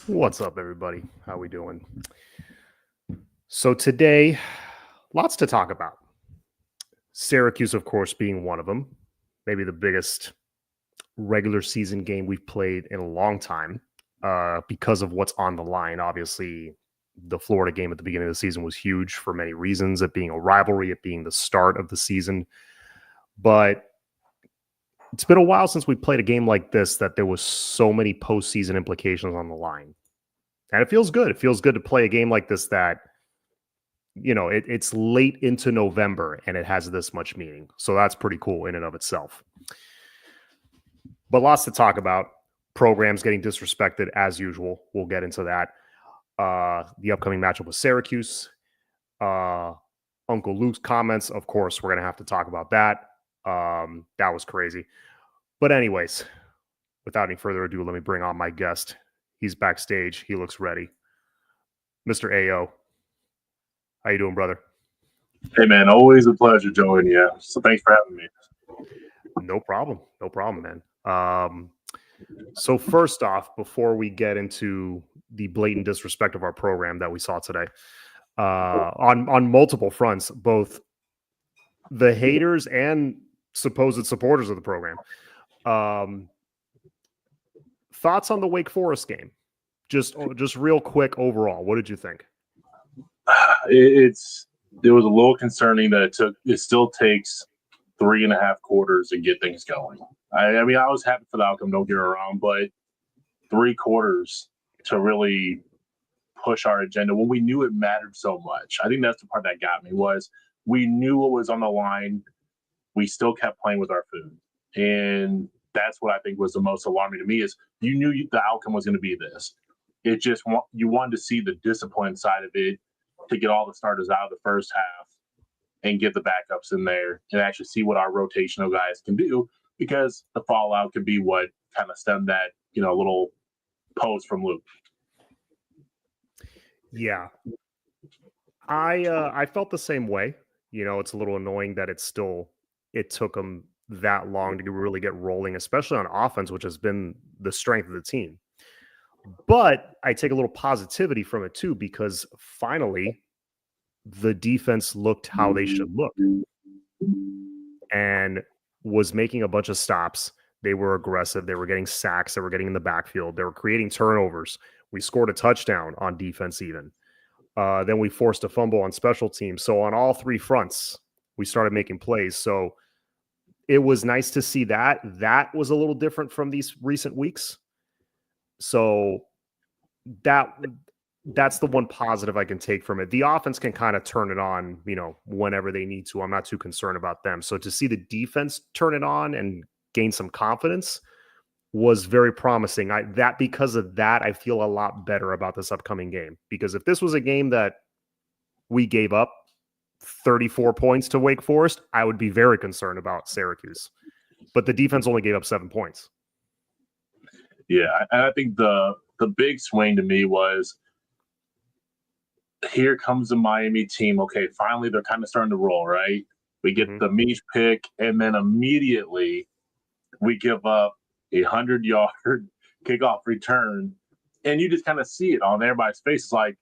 What's up, everybody? How we doing? So today, lots to talk about. Syracuse, of course, being one of them. Maybe the biggest regular season game we've played in a long time because of what's on the line. Obviously, the Florida game at the beginning of the season was huge for many reasons, it being a rivalry, it being the start of the season. But it's been a while since we played a game like this that there was so many postseason implications on the line. And it feels good. It feels good to play a game like this that it's late into November and it has this much meaning. So that's pretty cool in and of itself. But lots to talk about. Programs getting disrespected as usual. We'll get into that. The upcoming matchup with Syracuse. Uncle Luke's comments, of course, we're going to have to talk about that. That was crazy. But anyways, without any further ado, let me bring on my guest. He's backstage. He looks ready. Mr. AO. How you doing, brother? Hey, man, always a pleasure joining you. So thanks for having me. No problem, man. So first off, before we get into the blatant disrespect of our program that we saw today, on multiple fronts, both the haters and supposed supporters of the program, thoughts on the Wake Forest game? Just real quick overall, what did you think? It was a little concerning that it still takes 3.5 quarters to get things going. I mean, I was happy for the outcome, don't get me wrong, but 3 quarters to really push our agenda when we knew it mattered so much. I think that's the part that got me was we knew what was on the line. We still kept playing with our food. And that's what I think was the most alarming to me is you knew the outcome was going to be this. It just, you wanted to see the discipline side of it to get all the starters out of the first half and get the backups in there and actually see what our rotational guys can do, because the fallout could be what kind of stemmed that, little post from Luke. Yeah. I felt the same way. It's a little annoying that it took them that long to really get rolling, especially on offense, which has been the strength of the team. But I take a little positivity from it too, because finally the defense looked how they should look and was making a bunch of stops. They were aggressive. They were getting sacks. They were getting in the backfield. They were creating turnovers. We scored a touchdown on defense even. Then we forced a fumble on special teams. So on all 3 fronts, we started making plays. So it was nice to see that. That was a little different from these recent weeks. So that's the one positive I can take from it. The offense can kind of turn it on, whenever they need to. I'm not too concerned about them. So to see the defense turn it on and gain some confidence was very promising. Because of that, I feel a lot better about this upcoming game. Because if this was a game that we gave up 34 points to Wake Forest, I would be very concerned about Syracuse. But the defense only gave up 7 points. Yeah, and I think the big swing to me was, here comes the Miami team. Okay, finally they're kind of starting to roll, right? We get the Mish pick, and then immediately we give up a 100-yard kickoff return, and you just kind of see it on everybody's face. It's like,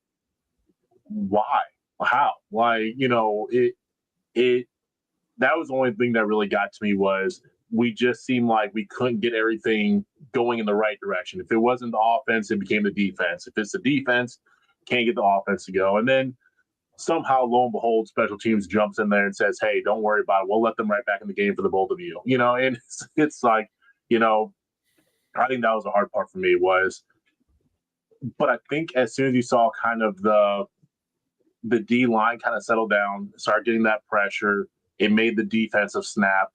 why? How? Like, that was the only thing that really got to me was we just seemed like we couldn't get everything going in the right direction. If it wasn't the offense, it became the defense. If it's the defense, can't get the offense to go. And then somehow, lo and behold, special teams jumps in there and says, hey, don't worry about it. We'll let them right back in the game for the both of you. And it's like, I think that was the hard part for me was, but I think as soon as you saw kind of the D line kind of settle down, start getting that pressure, it made the defensive snap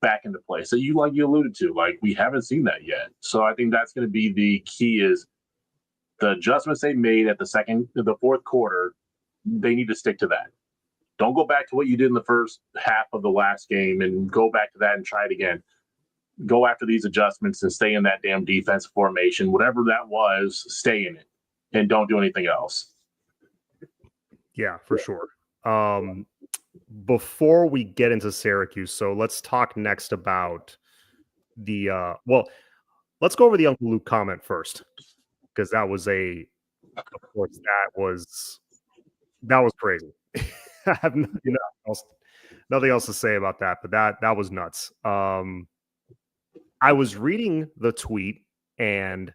back into place. So you alluded to, we haven't seen that yet. So I think that's going to be the key is the adjustments they made at the fourth quarter, they need to stick to that. Don't go back to what you did in the first half of the last game and go back to that and try it again. Go after these adjustments and stay in that damn defensive formation. Whatever that was, stay in it and don't do anything else. Yeah, for sure. Before we get into Syracuse, so let's talk next about let's go over the Uncle Luke comment first. because that was crazy. I have nothing else to say about that, but that was nuts. I was reading the tweet, and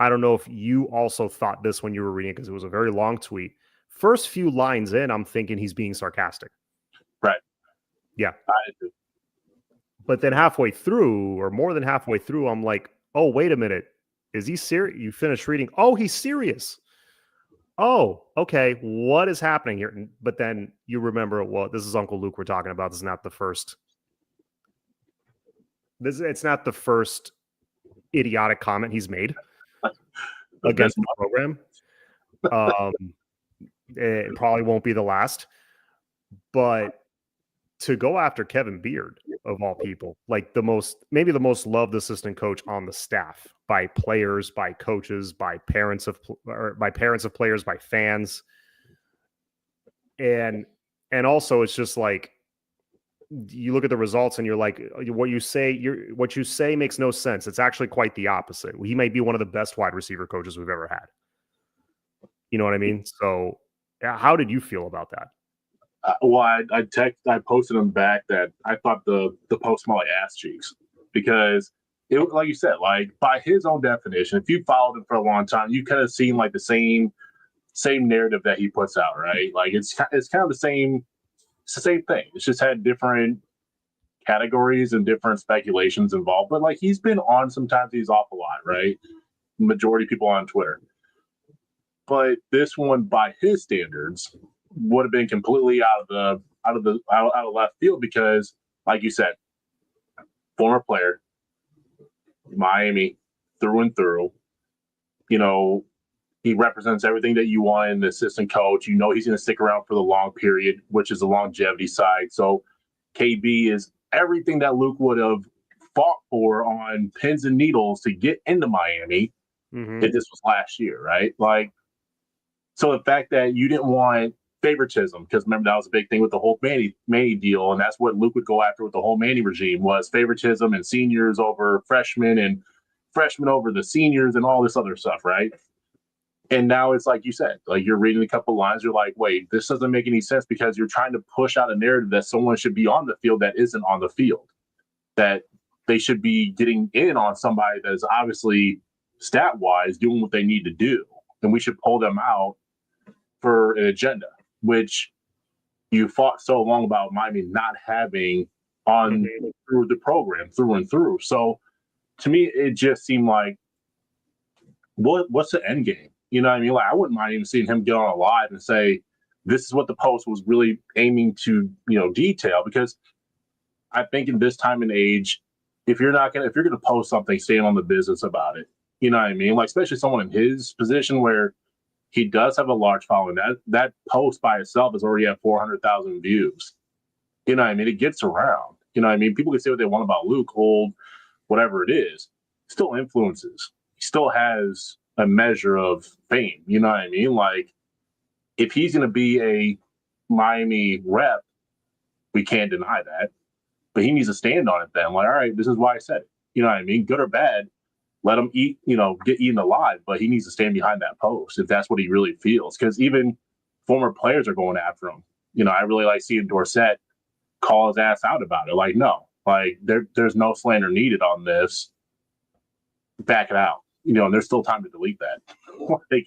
I don't know if you also thought this when you were reading it, because it was a very long tweet. First few lines in, I'm thinking he's being sarcastic. Right. Yeah. But then halfway through, or more than halfway through, I'm like, oh, wait a minute. Is he serious? You finish reading. Oh, he's serious. Oh, okay. What is happening here? But then you remember, well, this is Uncle Luke we're talking about. This is not the first. It's not the first idiotic comment he's made against the program. It probably won't be the last. But to go after Kevin Beard, of all people, like maybe the most loved assistant coach on the staff by players, by coaches, by parents of players, by fans. And also it's just like, you look at the results and you're like, what you say makes no sense. It's actually quite the opposite. He may be one of the best wide receiver coaches we've ever had. You know what I mean? So how did you feel about that? Well, I posted him back that I thought the post smelled like ass cheeks, because it, like you said, like by his own definition, if you followed him for a long time, you kind of seen like the same narrative that he puts out, right? Like it's kind of the same. It's the same thing. It's just had different categories and different speculations involved. But like he's been on, sometimes he's off a lot, right? Majority of people on Twitter. But this one, by his standards, would have been completely out of left field, because, like you said, former player, Miami through and through. You know, he represents everything that you want in the assistant coach. You know he's going to stick around for the long period, which is the longevity side. So KB is everything that Luke would have fought for on pins and needles to get into Miami. If this was last year, right? Like, so the fact that you didn't want favoritism, because remember that was a big thing with the whole Manny deal, and that's what Luke would go after with the whole Manny regime, was favoritism and seniors over freshmen and freshmen over the seniors and all this other stuff, right? And now it's like you said, like you're reading a couple lines, you're like, wait, this doesn't make any sense, because you're trying to push out a narrative that someone should be on the field that isn't on the field, that they should be getting in on somebody that is obviously stat-wise doing what they need to do, and we should pull them out for an agenda, which you fought so long about Miami not having on through the program through and through. So to me, it just seemed like, what's the end game? You know what I mean? Like, I wouldn't mind even seeing him get on a live and say, this is what the post was really aiming to, detail, because I think in this time and age, if you're going to post something, stand on the business about it. You know what I mean? Like, especially someone in his position where he does have a large following. That post by itself has already had 400,000 views. You know what I mean? It gets around. You know what I mean? People can say what they want about Luke, old, whatever it is. Still influences. He still has a measure of fame. You know what I mean? Like, if he's going to be a Miami rep, we can't deny that. But he needs to stand on it then. Like, all right, this is why I said it. You know what I mean? Good or bad, let him eat, get eaten alive, but he needs to stand behind that post if that's what he really feels. Because even former players are going after him. I really like seeing Dorsett call his ass out about it. Like, no, like there's no slander needed on this. Back it out. And there's still time to delete that. Like,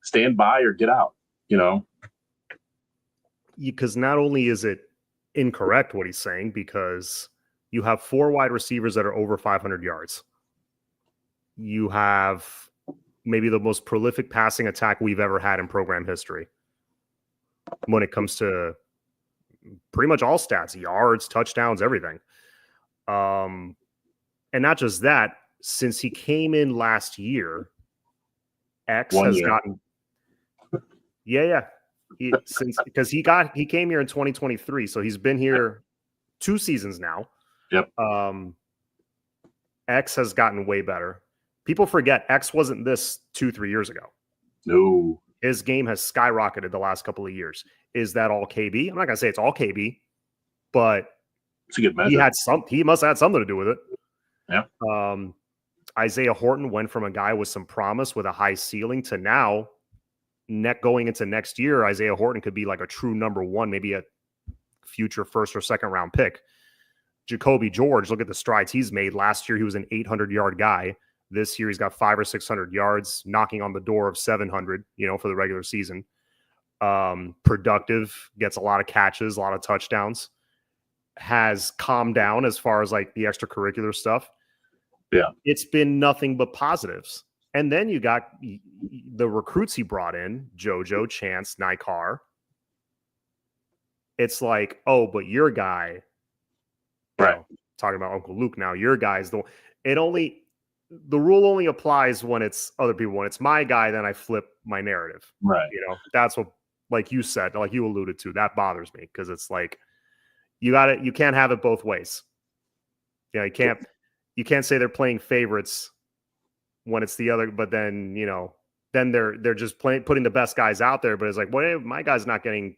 stand by or get out, Because not only is it incorrect what he's saying, because you have 4 wide receivers that are over 500 yards. You have maybe the most prolific passing attack we've ever had in program history when it comes to pretty much all stats, yards, touchdowns, everything. And not just that, since he came in last year, X has gotten because he came here in 2023, so he's been here 2 seasons now. Yep. X has gotten way better. People forget X wasn't this 2-3 years ago. No. His game has skyrocketed the last couple of years. Is that all KB? I'm not gonna say it's all KB, but it's a good measure. He must have had something to do with it. Yeah. Isaiah Horton went from a guy with some promise with a high ceiling to now going into next year, Isaiah Horton could be like a true number one, maybe a future first or second round pick. Jacoby George, look at the strides he's made. Last year, he was an 800-yard guy. This year, he's got 500 or 600 yards, knocking on the door of 700, for the regular season. Productive, gets a lot of catches, a lot of touchdowns, has calmed down as far as like the extracurricular stuff. Yeah. It's been nothing but positives. And then you got the recruits he brought in, JoJo, Chance, Nikar. It's like, oh, but your guy, right? Talking about Uncle Luke now, your guy's the rule only applies when it's other people. When it's my guy, then I flip my narrative. Right. That's what, like you said, like you alluded to, that bothers me because it's like you can't have it both ways. You can't say they're playing favorites when it's the other, but then, then they're just putting the best guys out there. But it's like, well, my guy's not getting,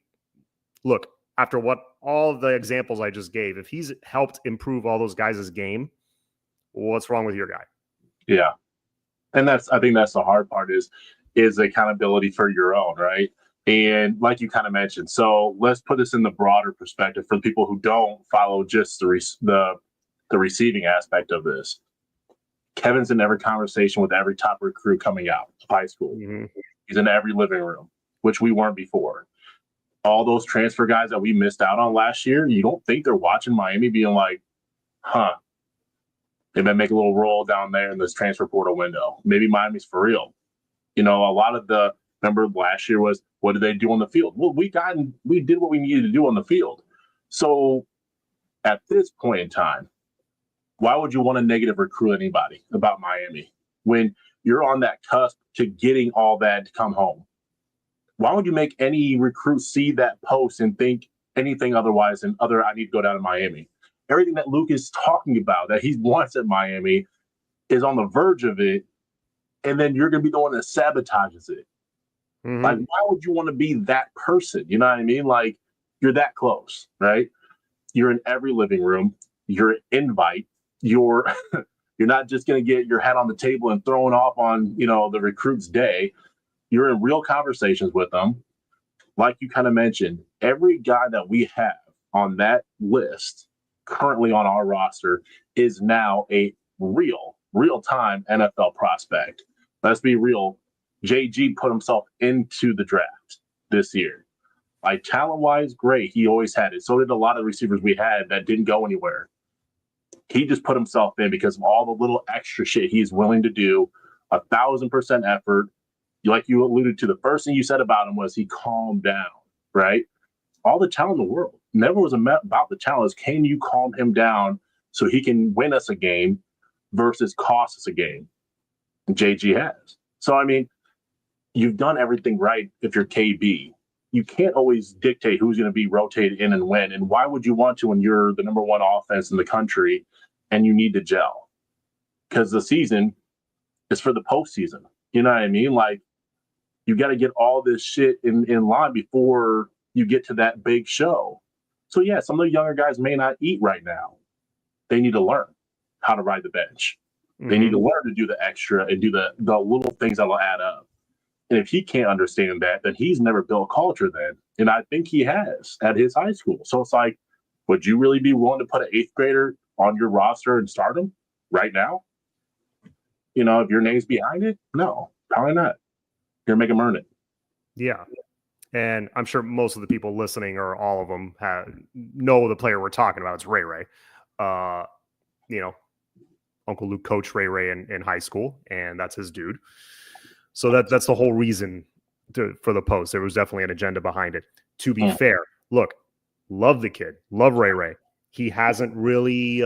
look, after what all the examples I just gave, if he's helped improve all those guys' game, what's wrong with your guy? Yeah. And I think that's the hard part is accountability for your own, right? And like you kind of mentioned, so let's put this in the broader perspective for people who don't follow just the receiving aspect of this. Kevin's in every conversation with every top recruit coming out of high school. Mm-hmm. He's in every living room, which we weren't before. All those transfer guys that we missed out on last year, you don't think they're watching Miami being like, they may make a little roll down there in this transfer portal window. Maybe Miami's for real. A lot of remember last year was, what did they do on the field? Well, we did what we needed to do on the field. So at this point in time, why would you want to negative recruit anybody about Miami when you're on that cusp to getting all that to come home? Why would you make any recruit see that post and think anything otherwise than I need to go down to Miami? Everything that Luke is talking about that he wants at Miami is on the verge of it, and then you're going to be the one that sabotages it. Mm-hmm. Like, why would you want to be that person? You know what I mean? Like, you're that close, right? You're in every living room. You're an invite. You're not just going to get your head on the table and thrown off on, the recruit's day. You're in real conversations with them. Like you kind of mentioned, every guy that we have on that list currently on our roster is now a real-time NFL prospect. Let's be real. JG put himself into the draft this year. Like, talent-wise, great. He always had it. So did a lot of receivers we had that didn't go anywhere. He just put himself in because of all the little extra shit he's willing to do, 1,000% effort. Like you alluded to, the first thing you said about him was he calmed down, right? All the talent in the world. Never was about the talent. Can you calm him down so he can win us a game versus cost us a game? And JG has. So, I mean, you've done everything right if you're KB. You can't always dictate who's going to be rotated in and when. And why would you want to when you're the number one offense in the country and you need to gel? Because the season is for the postseason. You know what I mean? Like, you got to get all this shit in line before you get to that big show. So, yeah, some of the younger guys may not eat right now. They need to learn how to ride the bench. Mm-hmm. They need to learn to do the extra and do the little things that will add up. And if he can't understand that, then he's never built culture then. And I think he has at his high school. So it's like, would you really be willing to put an 8th grader on your roster and start him right now? If your name's behind it? No, probably not. You're going to make him earn it. Yeah. And I'm sure most of the people listening, or all of them, know the player we're talking about. It's Ray Ray. Uncle Luke coached Ray Ray in high school, and that's his dude. So that's the whole reason for the post. There was definitely an agenda behind it. To be fair, look, love the kid. Love Ray Ray. He hasn't really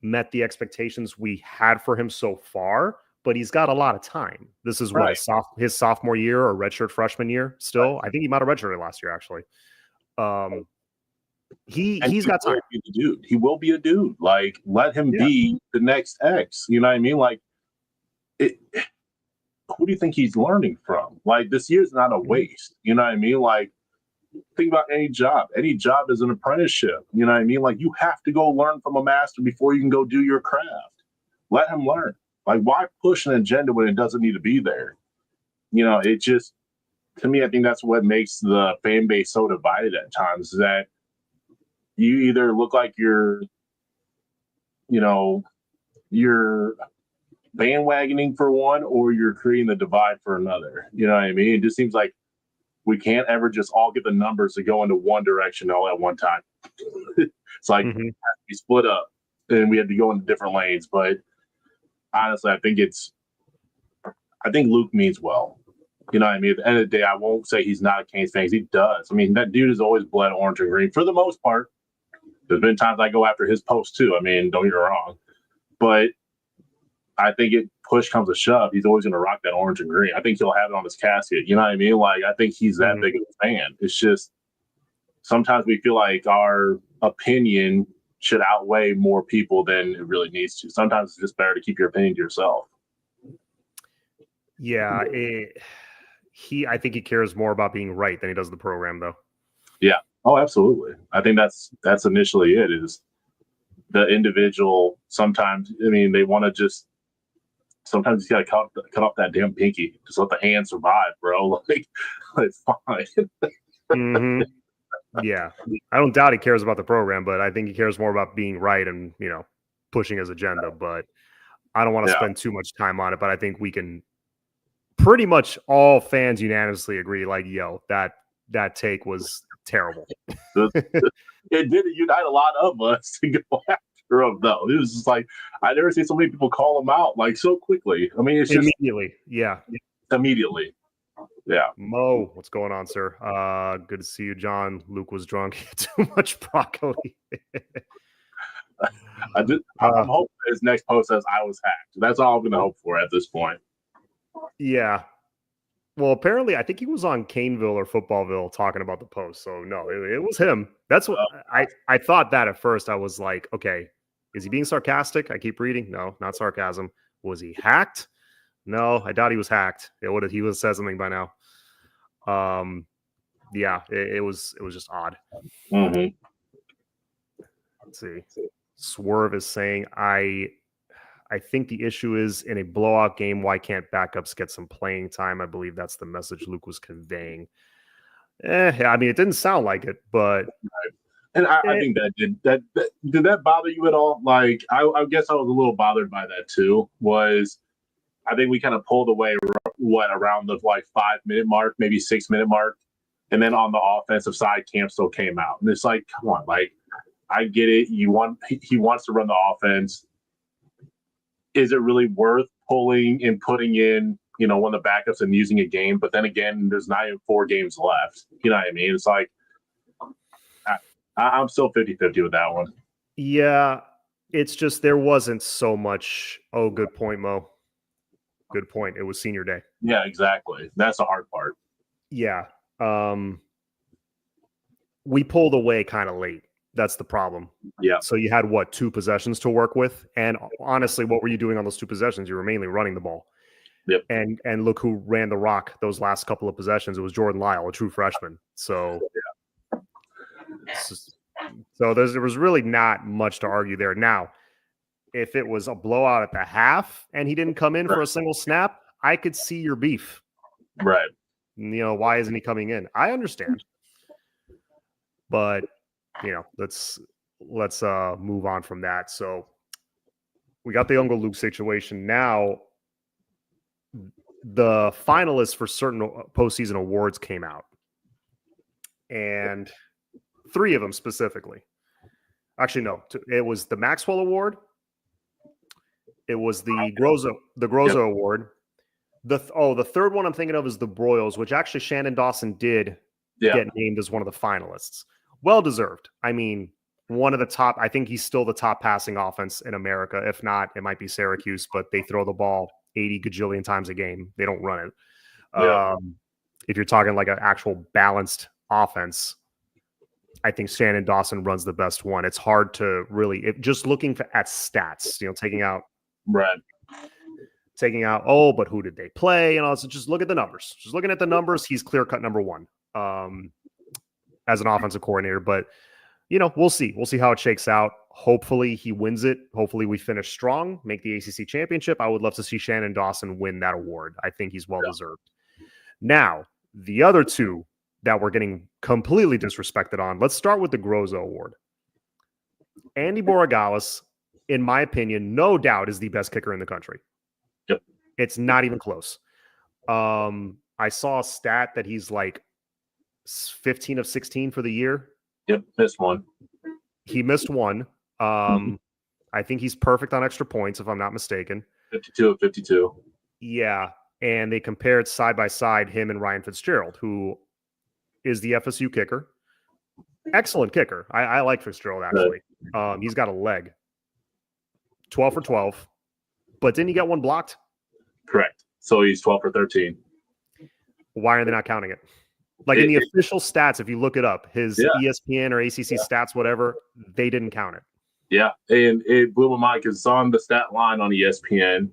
met the expectations we had for him so far, but he's got a lot of time. This is what his sophomore year or redshirt freshman year still. Right. I think he might have redshirted last year, actually. He's got time. He will be a dude. Like, let him be the next X. You know what I mean? Like, who do you think he's learning from? Like, this year's not a waste. You know what I mean? Like, think about any job. Any job is an apprenticeship. You know what I mean? Like, you have to go learn from a master before you can go do your craft. Let him learn. Like, why push an agenda when it doesn't need to be there? It just, to me, I think that's what makes the fan base so divided at times, is that you either look like you know, you're bandwagoning for one, or you're creating the divide for another. You know what I mean? It just seems like we can't ever just all get the numbers to go into one direction all at one time. It's like we split up and we had to go into different lanes. But honestly, I think Luke means well. You know what I mean? At the end of the day, I won't say he's not a Canes fan. He does. I mean, that dude has always bled orange and green for the most part. There's been times I go after his post too. I mean, don't get me wrong. But I think it push comes to shove, he's always going to rock that orange and green. I think he'll have it on his casket. You know what I mean? Like, I think he's that big of a fan. It's just sometimes we feel like our opinion should outweigh more people than it really needs to. Sometimes it's just better to keep your opinion to yourself. Yeah, I think he cares more about being right than he does the program, though. Yeah. Oh, absolutely. I think that's initially it, is the individual. Sometimes, I mean, they want to just, sometimes you got to cut off that damn pinky. Just let the hand survive, bro. Like, it's fine. Yeah. I don't doubt he cares about the program, but I think he cares more about being right and, pushing his agenda. But I don't want to spend too much time on it. But I think we can pretty much all fans unanimously agree, like, yo, that take was terrible. It did unite a lot of us to go after him, though. It was just like, I never seen so many people call him out like so quickly. I mean, it's just immediately. Yeah. Immediately. Yeah. Mo, what's going on, sir? Good to see you, John. Luke was drunk. Too much broccoli. I'm hoping his next post says I was hacked. That's all I'm going to hope for at this point. Yeah. Well, apparently, I think he was on Caneville or Footballville talking about the post. So, no, it was him. That's what I thought that at first. I was like, okay, is he being sarcastic? I keep reading. No, not sarcasm. Was he hacked? No, I doubt he was hacked. He would have said something by now. Yeah, it was just odd. Mm-hmm. Let's see. Swerve is saying, I think the issue is in a blowout game, why can't backups get some playing time? I believe that's the message Luke was conveying. I mean, it didn't sound like it, but and I think that did that bother you at all? Like, I guess I was a little bothered by that too. I think we kind of pulled away around the 5-minute mark, maybe 6-minute mark, and then on the offensive side, Cam still came out, and it's like, come on, like, I get it. He wants to run the offense. Is it really worth pulling and putting in, one of the backups and using a game? But then again, there's not even 4 games left. You know what I mean? It's like, I'm still 50-50 with that one. Yeah, it's just there wasn't so much. Oh, good point, Mo. Good point. It was senior day. Yeah, exactly. That's the hard part. Yeah. We pulled away kind of late. That's the problem. Yeah. So you had 2 possessions to work with, and honestly, what were you doing on those 2 possessions? You were mainly running the ball. Yep. And look who ran the rock those last couple of possessions. It was Jordan Lyle, a true freshman. So, there was really not much to argue there. Now, if it was a blowout at the half and he didn't come in for a single snap, I could see your beef. Right. Why isn't he coming in? I understand, but let's move on from that. So we got the Uncle Luke situation. Now the finalists for certain postseason awards came out, and 3 of them specifically. Actually, no, it was the Maxwell Award. It was the Groza Award. The third one I'm thinking of is the Broyles, which actually Shannon Dawson did get named as one of the finalists. Well deserved. I mean, one of the top, I think he's still the top passing offense in America. If not, it might be Syracuse, but they throw the ball 80 gajillion times a game. They don't run it. Yeah. If you're talking like an actual balanced offense, I think Shannon Dawson runs the best one. It's hard to really, just looking at stats, taking out, but who did they play? And also just look at the numbers. Just looking at the numbers, he's clear-cut number 1. As an offensive coordinator, but we'll see. We'll see how it shakes out. Hopefully he wins it. Hopefully we finish strong, make the ACC championship. I would love to see Shannon Dawson win that award. I think he's well deserved. Now, the other two that we're getting completely disrespected on, let's start with the Grozo Award. Andy Borregales, in my opinion, no doubt is the best kicker in the country. Yep. It's not even close. I saw a stat that he's like 15 of 16 for the year. Yep, missed one. He missed one. I think he's perfect on extra points, if I'm not mistaken. 52 of 52. Yeah, and they compared side by side him and Ryan Fitzgerald, who is the FSU kicker. Excellent kicker. I like Fitzgerald, actually. He's got a leg. 12 for 12. But didn't he get one blocked? Correct. So he's 12 for 13. Why are they not counting it? Like in the official stats, if you look it up, his ESPN or ACC stats, whatever, they didn't count it. Yeah, and it blew my mind because it's on the stat line on ESPN,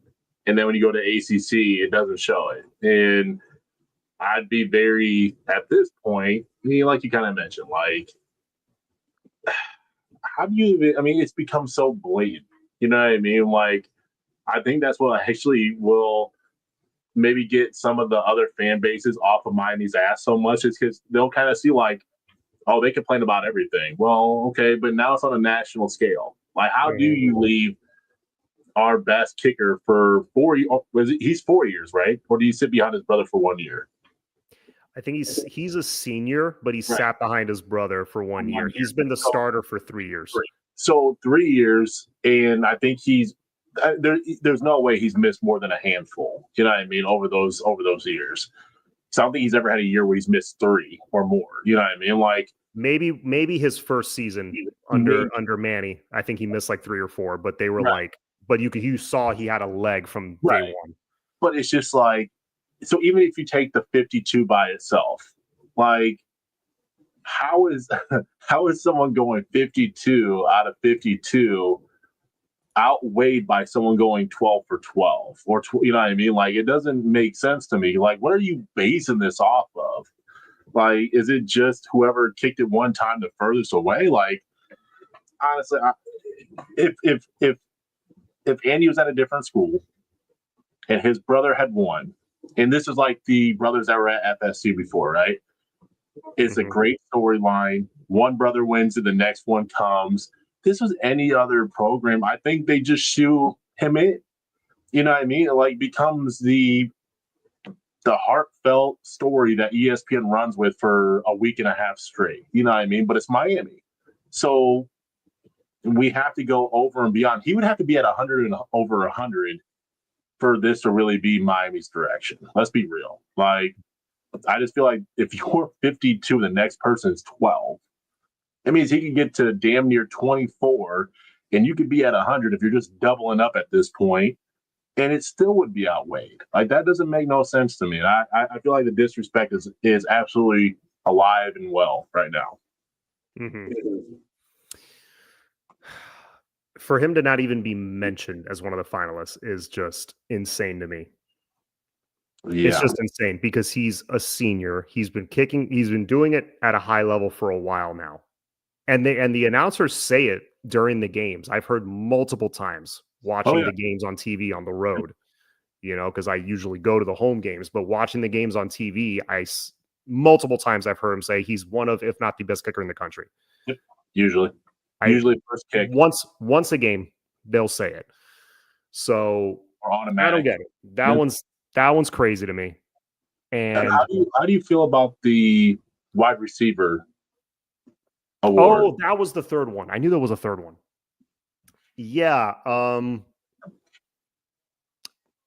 and then when you go to ACC, it doesn't show it. And I'd be very, at this point, like you kind of mentioned, like, how do you, I mean, it's become so blatant. You know what I mean? Like, I think that's what actually will maybe get some of the other fan bases off of Miami's ass so much, is because they'll kind of see like, oh, they complain about everything. Well, okay, but now it's on a national scale. Like, how do you leave our best kicker for 4 years? He's 4 years, right? Or do you sit behind his brother for 1 year? I think he's a senior, but he sat behind his brother for 1 year. He's been the starter for 3 years. So 3 years, and I think he's there's no way he's missed more than a handful. You know what I mean? Over those years. So I don't think he's ever had a year where he's missed 3 or more. You know what I mean? Like maybe his first season under Manny, I think he missed like 3 or 4, but they were like, but you saw he had a leg from day one. But it's just like, so even if you take the 52 by itself, like how is someone going 52 out of 52 outweighed by someone going 12 for 12 or you know what I mean? Like, it doesn't make sense to me. Like, what are you basing this off of? Like, is it just whoever kicked it one time the furthest away? Like, honestly, if Andy was at a different school and his brother had won, and this is like the brothers that were at FSU before, right? It's a great storyline. One brother wins and the next one comes. This was any other program, I think they just shoe him in. You know what I mean? It like becomes the heartfelt story that ESPN runs with for a week and a half straight. You know what I mean? But it's Miami. So we have to go over and beyond. He would have to be at 100 and over 100 for this to really be Miami's direction. Let's be real. Like, I just feel like if you're 52, the next person is 12. That means he could get to damn near 24, and you could be at 100 if you're just doubling up at this point, and it still would be outweighed. Like, that doesn't make no sense to me. And I feel like the disrespect is absolutely alive and well right now. For him to not even be mentioned as one of the finalists is just insane to me. Yeah. It's just insane because he's a senior. He's been doing it at a high level for a while now. And the announcers say it during the games. I've heard multiple times watching the games on TV on the road, you know, because I usually go to the home games, but watching the games on TV, multiple times I've heard him say he's one of, if not the best kicker in the country. Usually first kick. Once a game, they'll say it. So I don't get it. That one's crazy to me. And how do you feel about the wide receiver award? Oh, that was the third one. I knew there was a third one. Yeah.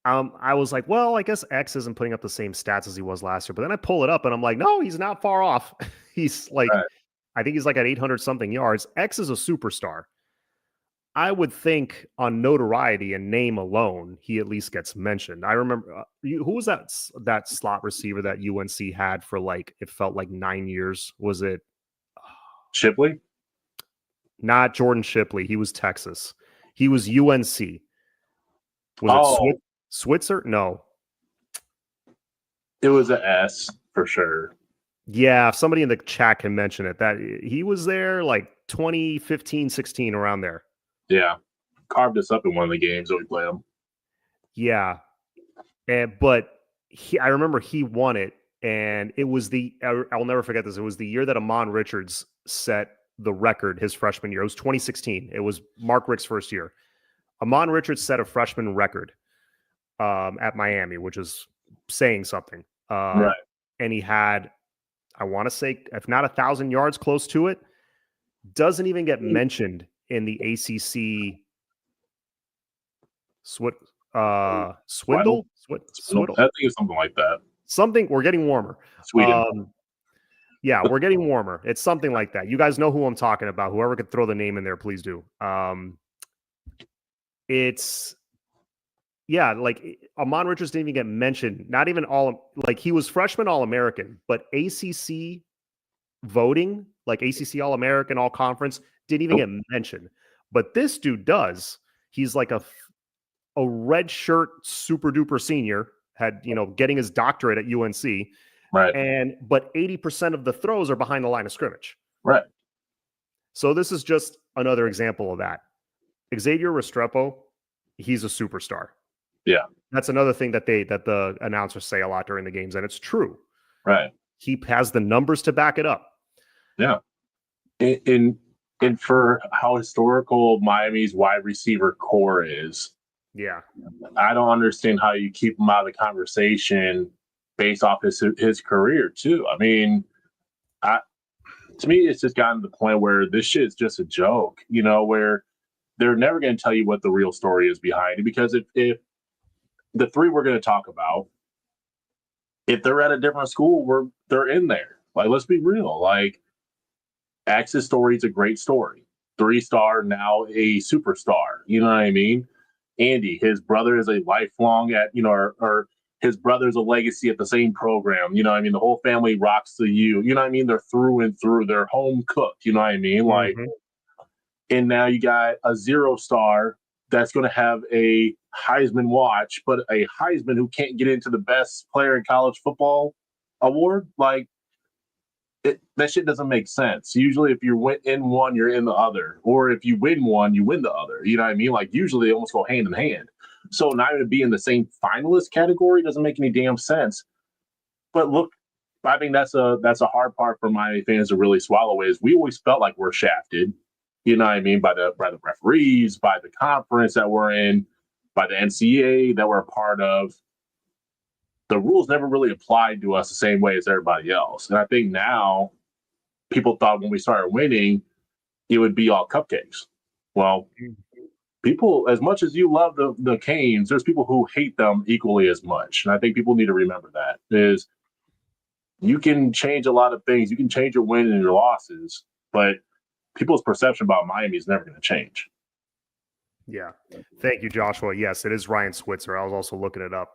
I was like, well, I guess X isn't putting up the same stats as he was last year. But then I pull it up and I'm like, no, he's not far off. He's like, I think he's like at 800 something yards. X is a superstar. I would think on notoriety and name alone, he at least gets mentioned. I remember who was that slot receiver that UNC had for like, it felt like 9 years. Was it Shipley? Not Jordan Shipley. He was Texas. He was UNC. Was it Switzer? No. It was an S for sure. Yeah, if somebody in the chat can mention it, that he was there like 2015, 16, around there. Yeah. Carved us up in one of the games that we played them. Yeah. But I remember he won it, and it was I'll never forget this. It was the year that Amon Richards set the record his freshman year. It was 2016. It was Mark Richt's first year. Amon Richards set a freshman record at Miami, which is saying something. Right. And he had, I want to say, if not 1,000 yards, close to it. Doesn't even get mentioned in the ACC Swindle? I think it's something like that. Something. We're getting warmer. Sweden. Yeah, we're getting warmer. It's something like that. You guys know who I'm talking about. Whoever could throw the name in there, please do. Like Amon Richards didn't even get mentioned. Not even he was freshman All-American, but ACC voting, like ACC All-American, All-Conference, didn't even get mentioned. But this dude does. He's like a red shirt, super duper senior, had, getting his doctorate at UNC. Right. But 80% of the throws are behind the line of scrimmage. Right. So this is just another example of that. Xavier Restrepo, he's a superstar. Yeah. That's another thing that the announcers say a lot during the games, and it's true. Right. He has the numbers to back it up. Yeah. And for how historical Miami's wide receiver core is, yeah, I don't understand how you keep him out of the conversation based off his career too. I mean, to me, it's just gotten to the point where this shit is just a joke, where they're never going to tell you what the real story is behind it. Because if the three we're going to talk about, if they're at a different school, they're in there. Like, let's be real. Like, Axe's story is a great story. 3-star, now a superstar. You know what I mean? Andy, his brother is a lifelong or his brother's a legacy at the same program. You know what I mean? The whole family rocks the U. You know what I mean? They're through and through. They're home cooked. You know what I mean? Like, and now you got a 0-star that's going to have a Heisman watch, but a Heisman who can't get into the best player in college football award. Like, that shit doesn't make sense. Usually if you're in one, you're in the other. Or if you win one, you win the other. You know what I mean? Like, usually they almost go hand in hand. So not even to be in the same finalist category doesn't make any damn sense. But look, I think that's a hard part for Miami fans to really swallow is we always felt like we're shafted. You know what I mean? By the referees, by the conference that we're in, by the NCAA that we're a part of. The rules never really applied to us the same way as everybody else. And I think now people thought when we started winning, it would be all cupcakes. Well, people, as much as you love the Canes, there's people who hate them equally as much. And I think people need to remember that is you can change a lot of things. You can change your wins and your losses, but people's perception about Miami is never going to change. Yeah. Thank you, Joshua. Yes, it is Ryan Switzer. I was also looking it up.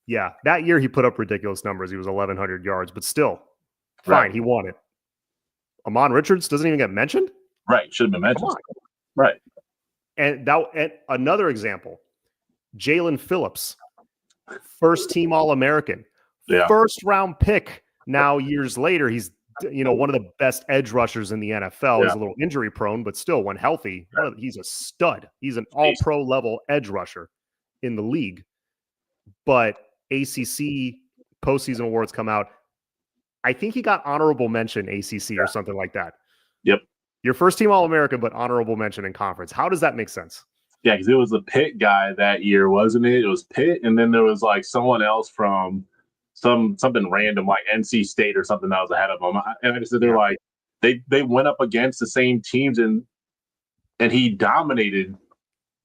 Yeah, that year he put up ridiculous numbers. He was 1,100 yards, but still, fine. Right. He won it. Amon Richards doesn't even get mentioned? Right. Should have been mentioned. Right. And another example, Jalen Phillips, first team All-American, first round pick. Now, years later, he's one of the best edge rushers in the NFL. Yeah. He's a little injury prone, but still, when healthy, he's a stud. He's an all-pro level edge rusher in the league. But ACC postseason awards come out. I think he got honorable mention ACC or something like that. Yep. Your first team All-American, but honorable mention in conference. How does that make sense? Yeah, because it was the Pitt guy that year, wasn't it? It was Pitt, and then there was like someone else from something random like NC State or something that was ahead of them. And I just said they're like they went up against the same teams and he dominated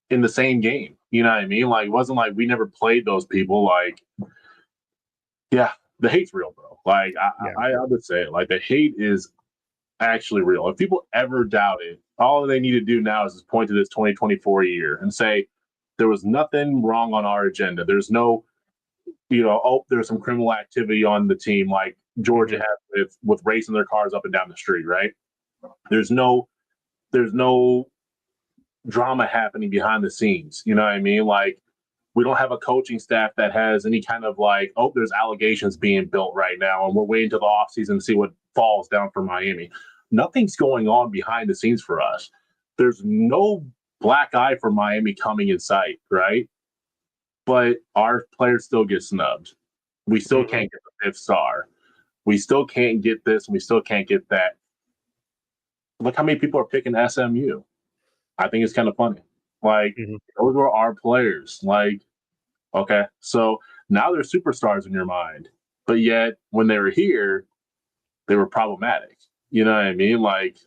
in the same game. You know what I mean? Like, it wasn't like we never played those people. Like, yeah, the hate's real, bro. Like, I would say, like, the hate is actually real. If people ever doubt it, all they need to do now is just point to this 2024 year and say there was nothing wrong on our agenda. There's no, there's some criminal activity on the team like Georgia had with racing their cars up and down the street, right? There's no drama happening behind the scenes. You know what I mean? Like, we don't have a coaching staff that has any kind of like, there's allegations being built right now, and we're waiting till the offseason to see what falls down for Miami. nothing's going on behind the scenes for us. There's no black eye for Miami coming in sight, right? But our players still get snubbed. We still can't get the fifth star. We still can't get this, and we still can't get that. Look how many people are picking SMU. I think it's kind of funny. Like, those were our players. Like, okay, so now they're superstars in your mind. But yet, when they were here, they were problematic. You know what I mean? Like,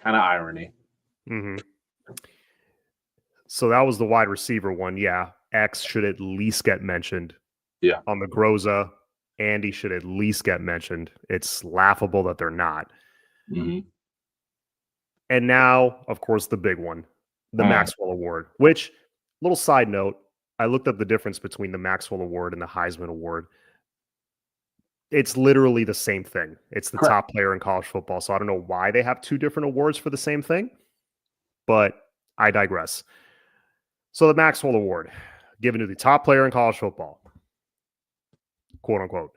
kind of irony. So that was the wide receiver one. Yeah. X should at least get mentioned. Yeah. On the Groza, Andy should at least get mentioned. It's laughable that they're not. And now, of course, the big one, the Maxwell Award, which, little side note, I looked up the difference between the Maxwell Award and the Heisman Award. It's literally the same thing. It's the top player in college football. So I don't know why they have two different awards for the same thing, but I digress. So the Maxwell Award, given to the top player in college football, quote unquote.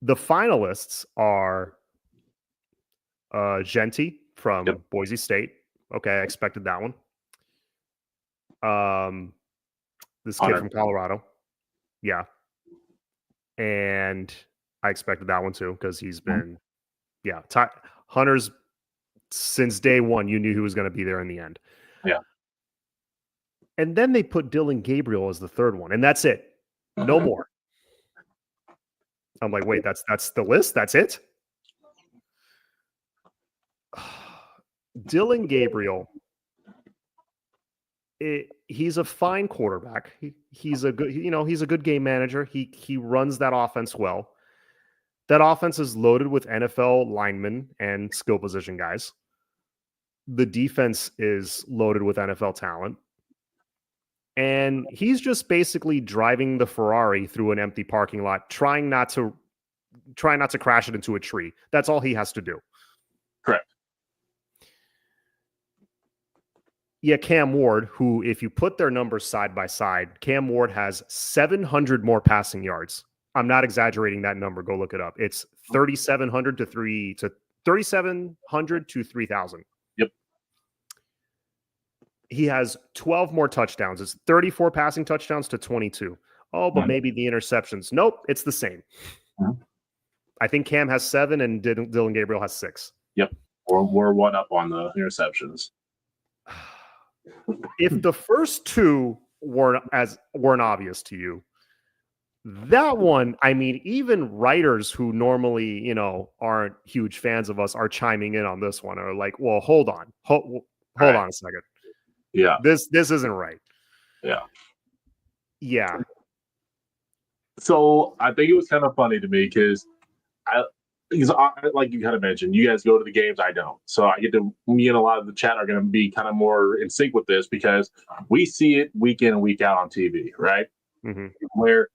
The finalists are Genti from Boise State. Okay, I expected that one. This kid from Colorado. Yeah. And I expected that one too, because he's been, Hunter's, since day one, you knew he was going to be there in the end. Yeah. And then they put Dylan Gabriel as the third one, and that's it. No more. I'm like, wait, that's the list? That's it? Dylan Gabriel, he's a fine quarterback. He's a good game manager. He runs that offense well. That offense is loaded with NFL linemen and skill position guys. The defense is loaded with NFL talent. And he's just basically driving the Ferrari through an empty parking lot, trying not to crash it into a tree. That's all he has to do. Correct. Yeah, Cam Ward, who, if you put their numbers side by side, Cam Ward has 700 more passing yards. I'm not exaggerating that number. Go look it up. It's 3,700 to 3,000. Yep. He has 12 more touchdowns. It's 34 passing touchdowns to 22. Oh, but maybe the interceptions. Nope, it's the same. I think Cam has 7 and Dylan Gabriel has 6. Yep. We're one up on the interceptions. If the first two weren't obvious to you, that one, I mean, even writers who normally, aren't huge fans of us are chiming in on this one. Are like, well, hold on a second. Yeah, this isn't right. Yeah. So I think it was kind of funny to me because like you kind of mentioned, you guys go to the games, I don't. So me and a lot of the chat are going to be kind of more in sync with this because we see it week in and week out on TV, right? Where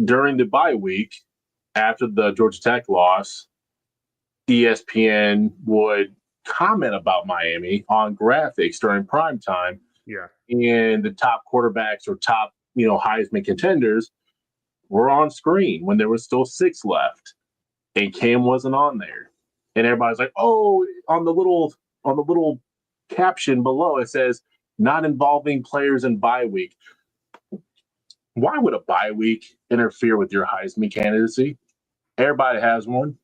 during the bye week, after the Georgia Tech loss, ESPN would comment about Miami on graphics during prime time. Yeah. And the top quarterbacks or top, Heisman contenders were on screen when there was still 6 left. And Cam wasn't on there. And everybody's like, oh, on the little caption below, it says, not involving players in bye week. Why would a bye week interfere with your Heisman candidacy? Everybody has one.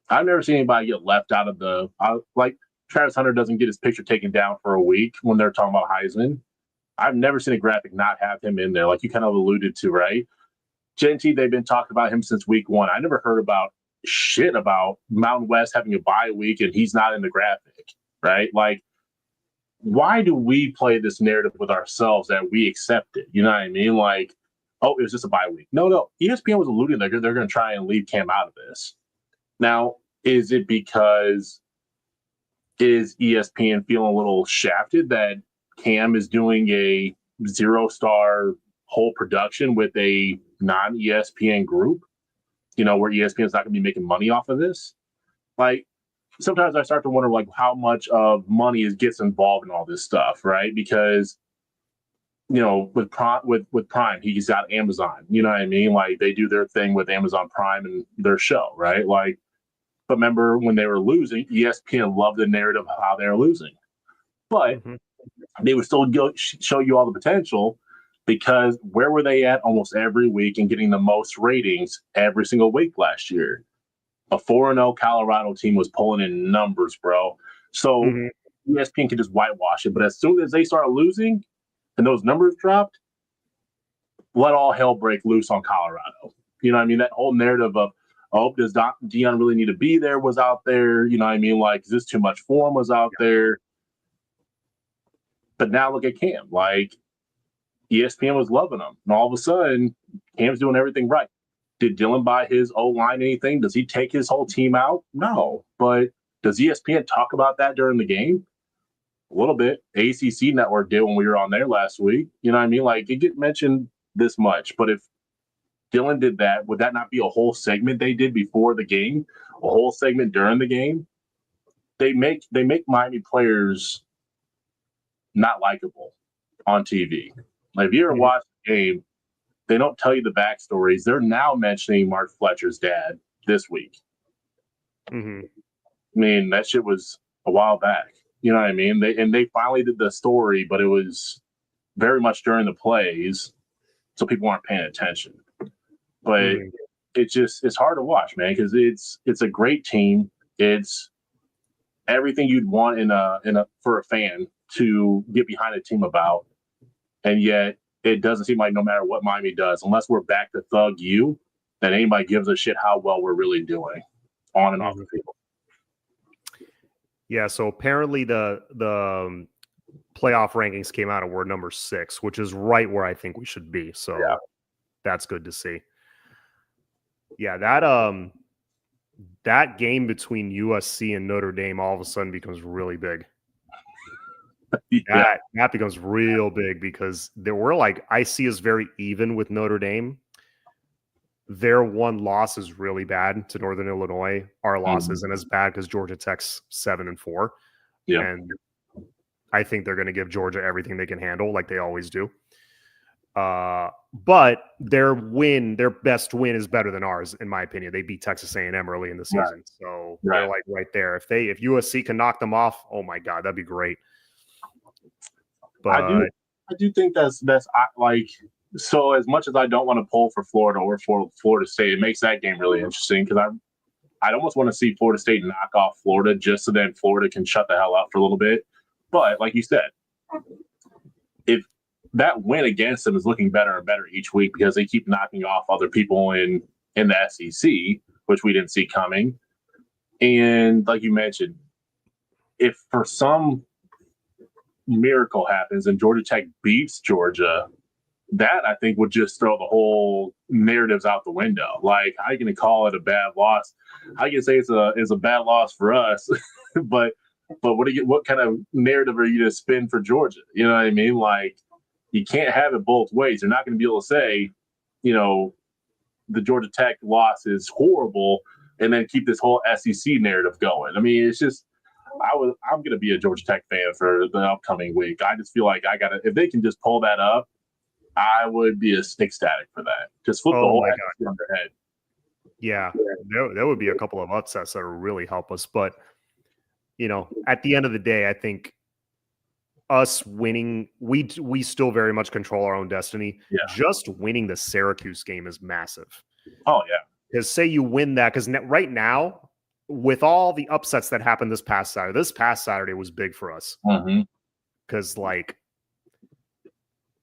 I've never seen anybody get left out of like Travis Hunter doesn't get his picture taken down for a week when they're talking about Heisman. I've never seen a graphic not have him in there, like you kind of alluded to, right? Genti, they've been talking about him since week 1. I never heard about shit about Mountain West having a bye week and he's not in the graphic, right? Like, why do we play this narrative with ourselves that we accept it? You know what I mean? Like, oh, it was just a bye week. No. ESPN was alluding they're going to try and leave Cam out of this. Now, is it because is ESPN feeling a little shafted that Cam is doing a 0-star whole production with a non-ESPN group? Where ESPN is not going to be making money off of this. Like, sometimes I start to wonder, like, how much of money gets involved in all this stuff, right? Because, with Prime, he's got Amazon. You know what I mean? Like, they do their thing with Amazon Prime and their show, right? Like, But remember when they were losing, ESPN loved the narrative of how they were losing. But they would still show you all the potential, because where were they at almost every week and getting the most ratings every single week last year? A 4-0 Colorado team was pulling in numbers, bro. So ESPN could just whitewash it. But as soon as they started losing and those numbers dropped, let all hell break loose on Colorado. You know what I mean? That whole narrative of, oh, does Deion really need to be there was out there. You know what I mean? Like, is this too much for him was out there. But now look at Cam. Like, ESPN was loving him. And all of a sudden, Cam's doing everything right. Did Dylan buy his O-line anything? Does he take his whole team out? No. But does ESPN talk about that during the game? A little bit. ACC Network did when we were on there last week. You know what I mean? Like, it get mentioned this much. But if Dylan did that, would that not be a whole segment they did before the game? A whole segment during the game? They make Miami players not likable on TV. Like, if you ever watch the game, they don't tell you the backstories. They're now mentioning Mark Fletcher's dad this week. I mean, that shit was a while back. You know what I mean? They finally did the story, but it was very much during the plays, so people weren't paying attention. But it's hard to watch, man, because it's a great team. It's everything you'd want for a fan to get behind a team about, and yet it doesn't seem like no matter what Miami does, unless we're back to Thug U, that anybody gives a shit how well we're really doing on and off the field. Yeah, so apparently the playoff rankings came out and we're number 6, which is right where I think we should be. So that's good to see. Yeah, that game between USC and Notre Dame all of a sudden becomes really big. That becomes real big, because there were I see us very even with Notre Dame. Their one loss is really bad to Northern Illinois. Our loss isn't as bad because Georgia Tech's 7-4. Yeah. And I think they're going to give Georgia everything they can handle, like they always do. But their best win is better than ours, in my opinion. They beat Texas A&M early in the season. So they're right there. If USC can knock them off, oh my God, that'd be great. But I do think that's so as much as I don't want to pull for Florida or for Florida State, it makes that game really interesting, because I'd almost want to see Florida State knock off Florida just so then Florida can shut the hell up for a little bit. But like you said, if that win against them is looking better and better each week because they keep knocking off other people in the SEC, which we didn't see coming. And like you mentioned, if for some miracle happens and Georgia Tech beats Georgia, that I think would just throw the whole narratives out the window. Like, how are you going to call it a bad loss? How you can say it's a bad loss for us, but what kind of narrative are you going to spin for Georgia? You know what I mean? Like, you can't have it both ways. You're not going to be able to say, you know, the Georgia Tech loss is horrible and then keep this whole SEC narrative going. I mean, it's just, I'm going to be a Georgia Tech fan for the upcoming week. I just feel like if they can just pull that up, I would be ecstatic for that. Just flip the whole SEC on their head. Yeah, there would be a couple of upsets that would really help us. But, you know, at the end of the day, I think us winning, we still very much control our own destiny. Yeah. Just winning the Syracuse game is massive. Oh, yeah. Because say you win that, because right now, with all the upsets that happened this past Saturday was big for us. Because, like,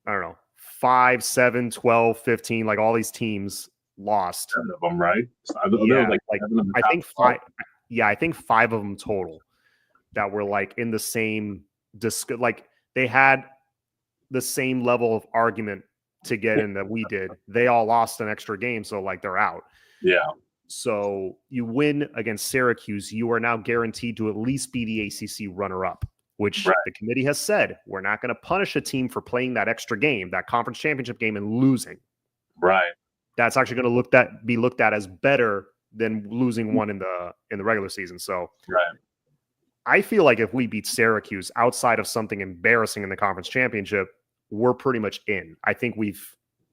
I don't know, 5, 7, 12, 15, like all these teams lost. 7 of them, right? I think 5 of them total that were like in the same like they had the same level of argument to get in that we did. They all lost an extra game, so like they're out. Yeah. So you win against Syracuse, you are now guaranteed to at least be the ACC runner-up, which the committee has said we're not going to punish a team for playing that extra game, that conference championship game, and losing. Right. That's actually going to be looked at as better than losing one in the regular season. So I feel like if we beat Syracuse outside of something embarrassing in the conference championship, we're pretty much in. I think we've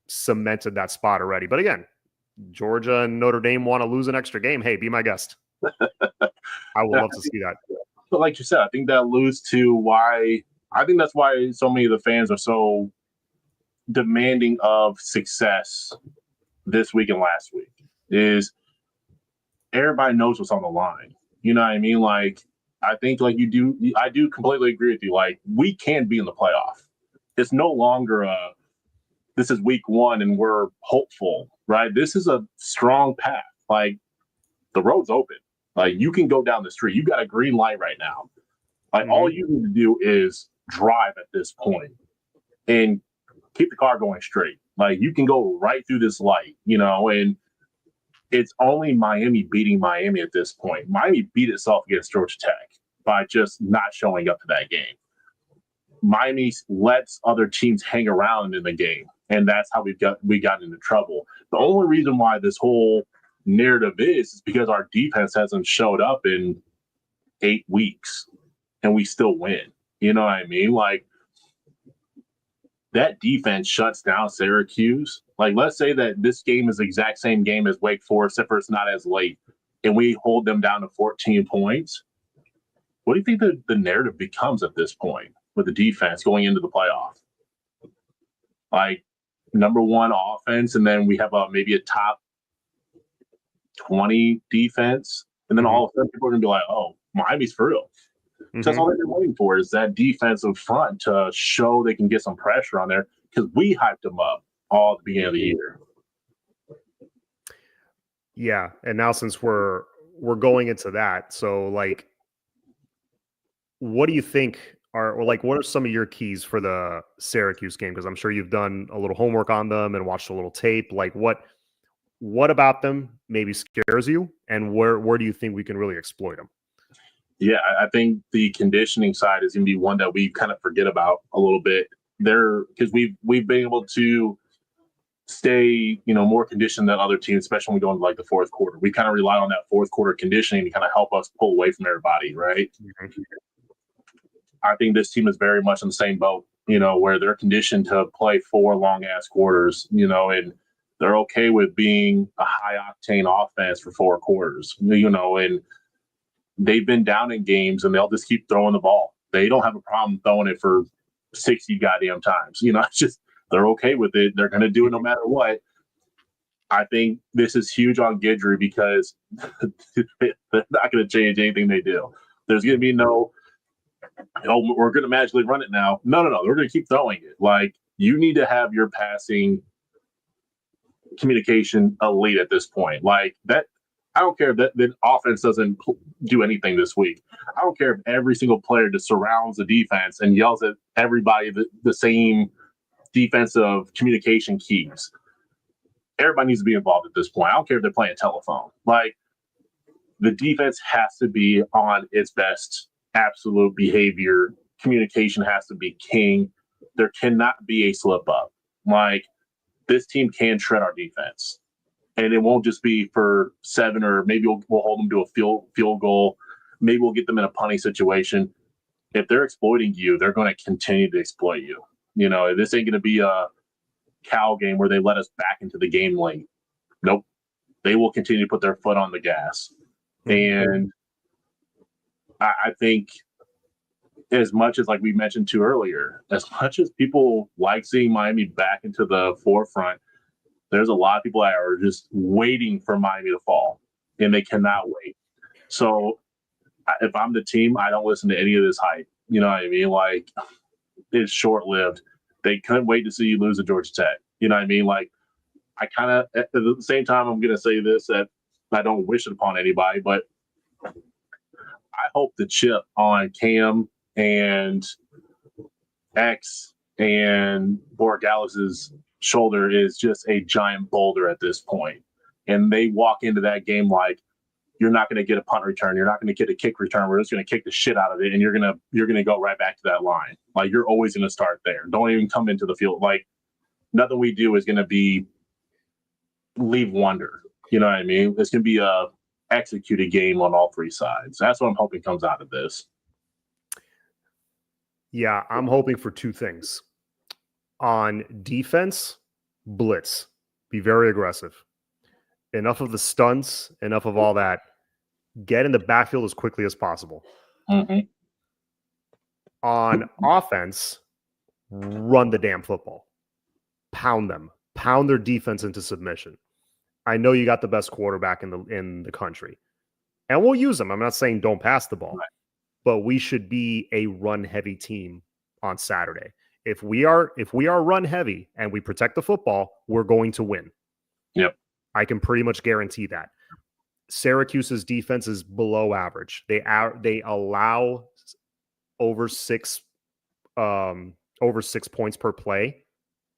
cemented that spot already. But again, Georgia and Notre Dame want to lose an extra game. Hey, be my guest. I would love to see that. But like you said, I think that alludes to why I think that's why so many of the fans are so demanding of success this week and last week. Is everybody knows what's on the line. You know what I mean? Like, I think like I do completely agree with you. Like, we can be in the playoff. It's no longer this is week one and we're hopeful, right? This is a strong path. Like, the road's open. Like, you can go down the street. You got a green light right now. Like, all you need to do is drive at this point and keep the car going straight. Like, you can go right through this light, and it's only Miami beating Miami at this point. Miami beat itself against Georgia Tech by just not showing up to that game. Miami lets other teams hang around in the game, and that's how we got into trouble. The only reason why this whole narrative is because our defense hasn't showed up in 8 weeks, and we still win. You know what I mean? Like, that defense shuts down Syracuse. Like, let's say that this game is the exact same game as Wake Forest, except for it's not as late, and we hold them down to 14 points. What do you think the narrative becomes at this point with the defense going into the playoff? Like, number one offense, and then we have maybe a top 20 defense, and then all of a sudden people are going to be like, oh, Miami's for real. That's all they've been waiting for is that defensive front to show they can get some pressure on there because we hyped them up all at the beginning of the year. Yeah, and now since we're going into that, so like, what do you think what are some of your keys for the Syracuse game? Because I'm sure you've done a little homework on them and watched a little tape. Like, what about them maybe scares you, and where do you think we can really exploit them? Yeah, I think the conditioning side is going to be one that we kind of forget about a little bit there because we've been able to stay, more conditioned than other teams, especially when we go into like the fourth quarter. We kind of rely on that fourth quarter conditioning to kind of help us pull away from everybody, right? I think this team is very much in the same boat, where they're conditioned to play 4 long ass quarters, and they're okay with being a high octane offense for 4 quarters, and they've been down in games and they'll just keep throwing the ball. They don't have a problem throwing it for 60 goddamn times. It's just they're okay with it. They're going to do it no matter what. I think this is huge on Guidry because they're not going to change anything they do. There's going to be no, we're going to magically run it now. No. We're going to keep throwing it. Like, you need to have your passing communication elite at this point. Like, that. I don't care if the offense doesn't do anything this week. I don't care if every single player just surrounds the defense and yells at everybody the same defensive communication keys. Everybody needs to be involved at this point. I don't care if they're playing telephone. Like, the defense has to be on its best absolute behavior. Communication has to be king. There cannot be a slip up. Like, this team can shred our defense. And it won't just be for 7, or maybe we'll hold them to a field goal. Maybe we'll get them in a punting situation. If they're exploiting you, they're going to continue to exploit you. This ain't going to be a Cal game where they let us back into the game late. Nope. They will continue to put their foot on the gas. And I think as much as, like we mentioned too earlier, as much as people like seeing Miami back into the forefront, there's a lot of people that are just waiting for Miami to fall, and they cannot wait. So if I'm the team, I don't listen to any of this hype. You know what I mean? Like, it's short-lived. They couldn't wait to see you lose to Georgia Tech. You know what I mean? Like, I kind of, at the same time, I'm going to say this, that I don't wish it upon anybody, but I hope the chip on Cam and X and Borregales' shoulder is just a giant boulder at this point. And they walk into that game like, you're not going to get a punt return. You're not going to get a kick return. We're just going to kick the shit out of it. And you're going to go right back to that line. Like, you're always going to start there. Don't even come into the field. Like, nothing we do is going to leave wonder. You know what I mean? It's going to be a executed game on all 3 sides. That's what I'm hoping comes out of this. Yeah, I'm hoping for 2 things. On defense, blitz. Be very aggressive. Enough of the stunts, enough of all that. get in the backfield as quickly as possible. Mm-hmm. On offense, run the damn football. Pound them. Pound their defense into submission. I know you got the best quarterback in the country. And we'll use them. I'm not saying don't pass the ball. Right. But we should be a run-heavy team on Saturday. If we are run-heavy and we protect the football, we're going to win. Yep. I can pretty much guarantee that. Syracuse's defense is below average. They allow over 6 points per play.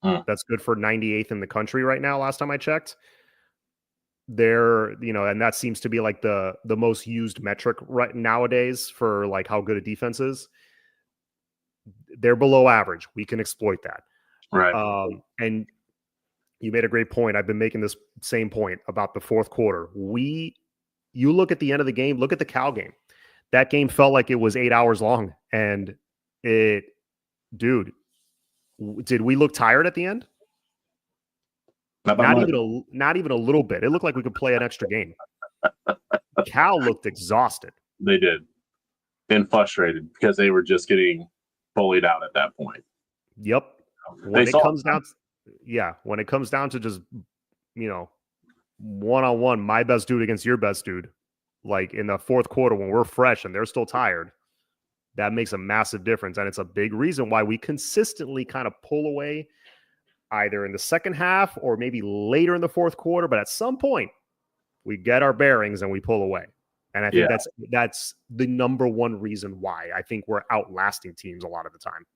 That's good for 98th in the country right now, last time I checked. And that seems to be like the most used metric right nowadays for like how good a defense is. They're below average. We can exploit that. Right. And you made a great point. I've been making this same point about the fourth quarter. You look at the end of the game, look at the Cal game. That game felt like it was 8 hours long. And did we look tired at the end? Not even a little bit. It looked like we could play an extra game. Cal looked exhausted. They did. And frustrated because they were just getting bullied out at that point. Yep. When it comes down to just, one-on-one, my best dude against your best dude, like in the fourth quarter when we're fresh and they're still tired, that makes a massive difference. And it's a big reason why we consistently kind of pull away either in the second half or maybe later in the fourth quarter. But at some point, we get our bearings and we pull away. And I think that's the number one reason why I think we're outlasting teams a lot of the time.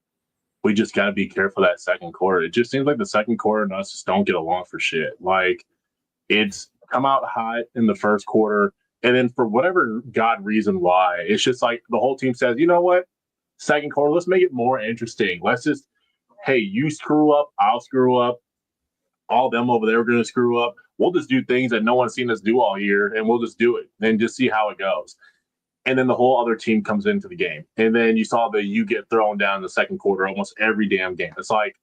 We just got to be careful that second quarter. It just seems like the second quarter and us just don't get along for shit. Like, it's come out hot in the first quarter, and then for whatever God reason why, it's just like the whole team says, you know what? Second quarter, let's make it more interesting. Let's just, hey, you screw up, I'll screw up. All them over there are going to screw up. We'll just do things that no one's seen us do all year, and we'll just do it and just see how it goes. And then the whole other team comes into the game. And then you saw that you get thrown down in the second quarter almost every damn game. It's like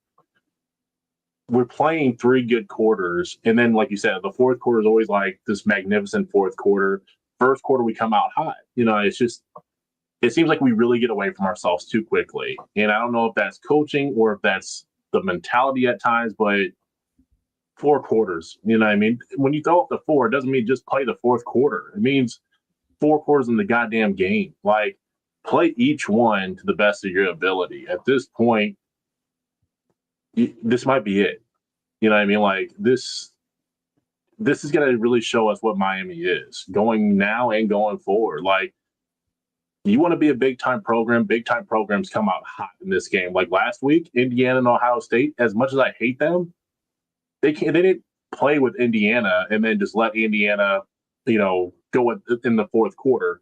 we're playing 3 good quarters. And then, like you said, the fourth quarter is always like this magnificent fourth quarter. First quarter, we come out hot. It's just – it seems like we really get away from ourselves too quickly. And I don't know if that's coaching or if that's the mentality at times, but 4 quarters, you know what I mean? When you throw up the 4, it doesn't mean just play the fourth quarter. It means 4 quarters in the goddamn game. Like, play each one to the best of your ability. At this point, this might be it. You know what I mean? Like, this is going to really show us what Miami is going now and going forward. Like, you want to be a big-time program. Big-time programs come out hot in this game. Like last week, Indiana and Ohio State, as much as I hate them, they didn't play with Indiana and then just let Indiana, go in the fourth quarter.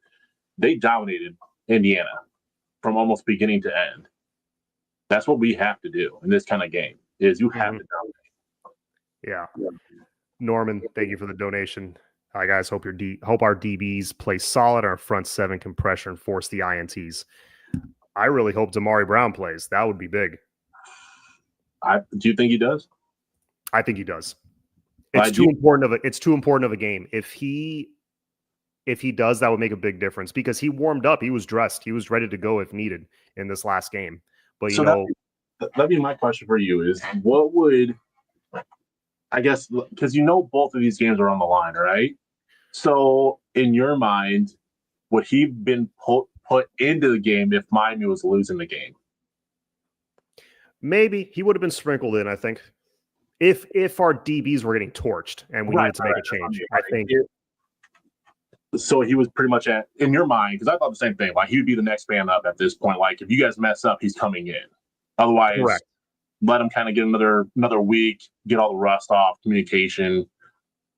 They dominated Indiana from almost beginning to end. That's what we have to do in this kind of game, is you have to dominate. Yeah. Norman, thank you for the donation. Hi, guys. Hope our DBs play solid. Our front 7 can pressure and force the INTs. I really hope Damari Brown plays. That would be big. Do you think he does? I think he does. It's too important of a game. If he does, that would make a big difference because he warmed up. He was dressed. He was ready to go if needed in this last game. But that'd be my question for you is what would, I guess, because both of these games are on the line, right? So in your mind, would he been put into the game if Miami was losing the game? Maybe he would have been sprinkled in, I think. If our DBs were getting torched and we needed to make a change, I think. So he was pretty much in your mind, because I thought the same thing. Like, he would be the next man up at this point. Like, if you guys mess up, he's coming in. Otherwise, correct. Let him kind of get another week, get all the rust off, communication,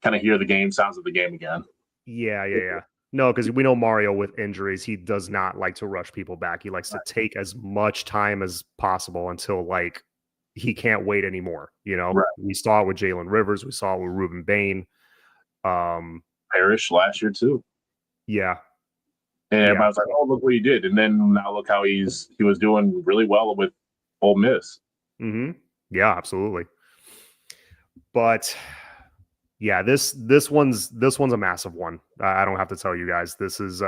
kind of hear the game, sounds of the game again. Yeah. No, because we know Mario with injuries, he does not like to rush people back. He likes to take as much time as possible until he can't wait anymore. Right. We saw it with Jalen Rivers. We saw it with Ruben Bain. Parrish last year too. Yeah. And everybody was like, oh, look what he did. And then now look how he was doing really well with Ole Miss. Mm-hmm. Yeah, absolutely. But Yeah, this one's a massive one. I don't have to tell you guys. This is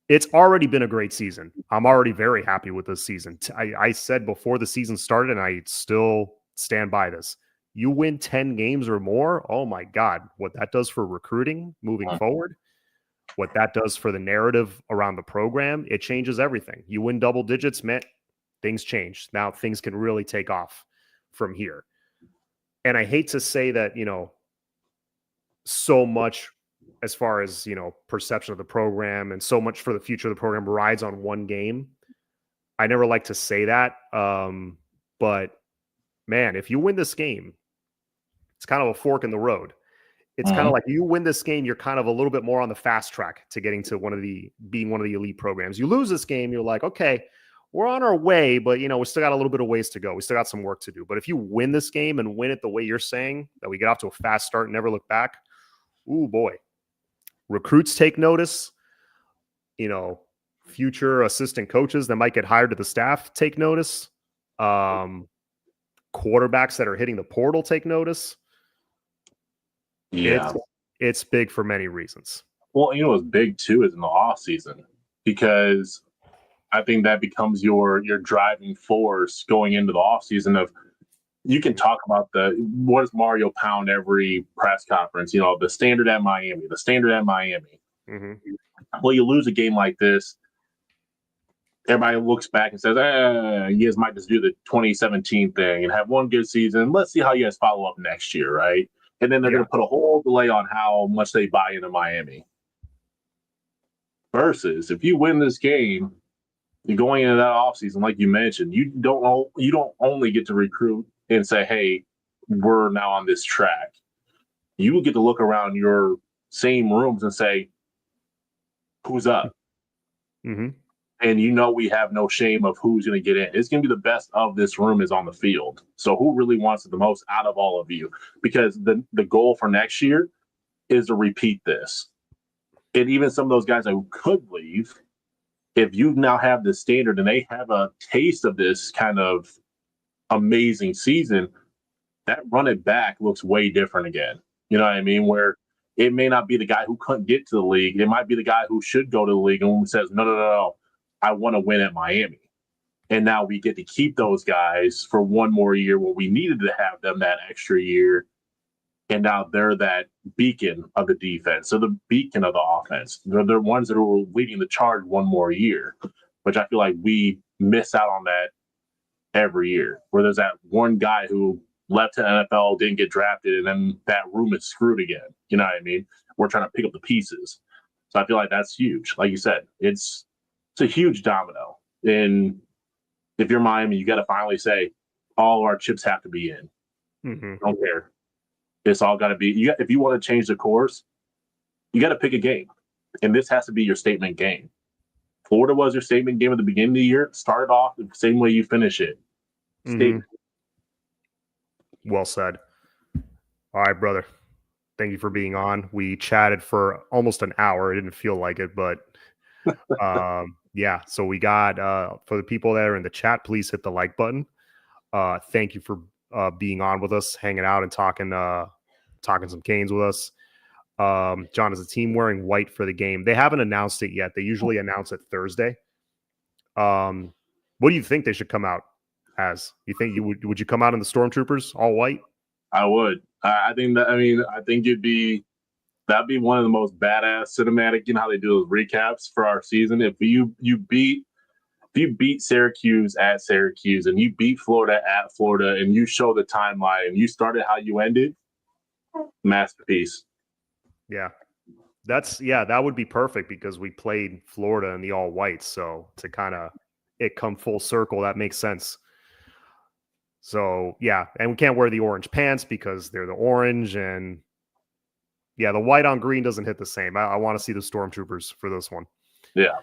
it's already been a great season. I'm already very happy with this season. I said before the season started, and I still stand by this. You win 10 games or more, oh my God, what that does for recruiting moving forward, what that does for the narrative around the program, it changes everything. You win double digits, man, things change. Now things can really take off from here. And I hate to say that, so much as far as, perception of the program and so much for the future of the program rides on one game. I never like to say that. But man, if you win this game, it's kind of a fork in the road. It's kind of like you win this game, you're kind of a little bit more on the fast track to getting to being one of the elite programs. You lose this game, you're like, okay, we're on our way, but we still got a little bit of ways to go. We still got some work to do. But if you win this game and win it the way you're saying, that we get off to a fast start and never look back, ooh boy. Recruits take notice. Future assistant coaches that might get hired to the staff take notice. Quarterbacks that are hitting the portal take notice. Yeah. It's big for many reasons. Well, what's big too is in the off season, because I think that becomes your driving force going into the off season. Of you can talk about what does Mario pound every press conference, the standard at Miami. Mm-hmm. Well, you lose a game like this, everybody looks back and says, you guys might just do the 2017 thing and have one good season. Let's see how you guys follow up next year, right? And then they're going to put a whole delay on how much they buy into Miami. Versus if you win this game, you're going into that offseason, like you mentioned, you don't only get to recruit and say, hey, we're now on this track. You get to look around your same rooms and say, who's up? Mm-hmm. And we have no shame of who's going to get in. It's going to be the best of this room is on the field. So who really wants it the most out of all of you? Because the goal for next year is to repeat this. And even some of those guys that could leave, if you now have the standard and they have a taste of this kind of amazing season, that run it back looks way different again. You know what I mean? Where it may not be the guy who couldn't get to the league. It might be the guy who should go to the league and says, no. I want to win at Miami. And now we get to keep those guys for one more year where we needed to have them that extra year. And now they're that beacon of the defense. So the beacon of the offense. They're the ones that are leading the charge one more year, which I feel like we miss out on that every year, where there's that one guy who left to NFL, didn't get drafted, and then that room is screwed again. You know what I mean? We're trying to pick up the pieces. So I feel like that's huge. Like you said, it's a huge domino. And if you're Miami, you got to finally say, all our chips have to be in. Mm-hmm. I don't care. It's all got to be. If you want to change the course, you got to pick a game. And this has to be your statement game. Florida was your statement game at the beginning of the year. Start off the same way you finish it. Statement. Well said. All right, brother. Thank you for being on. We chatted for almost an hour. It didn't feel like it, but yeah. So we got for the people that are in the chat, please hit the like button. Thank you for being on with us, hanging out and talking some Canes with us. John, is the team wearing white for the game? They haven't announced it yet. They usually announce it Thursday. What do you think they should come out as? You think would you come out in the Stormtroopers all white? I would. I think that'd be one of the most badass cinematic. You know how they do those recaps for our season. If you beat Syracuse at Syracuse and you beat Florida at Florida and you show the timeline and you started how you ended, masterpiece. Yeah. That would be perfect because we played Florida in the all whites. So to kind of it come full circle, that makes sense. So yeah, and we can't wear the orange pants because they're the orange, and yeah, the white on green doesn't hit the same. I want to see the Stormtroopers for this one. Yeah.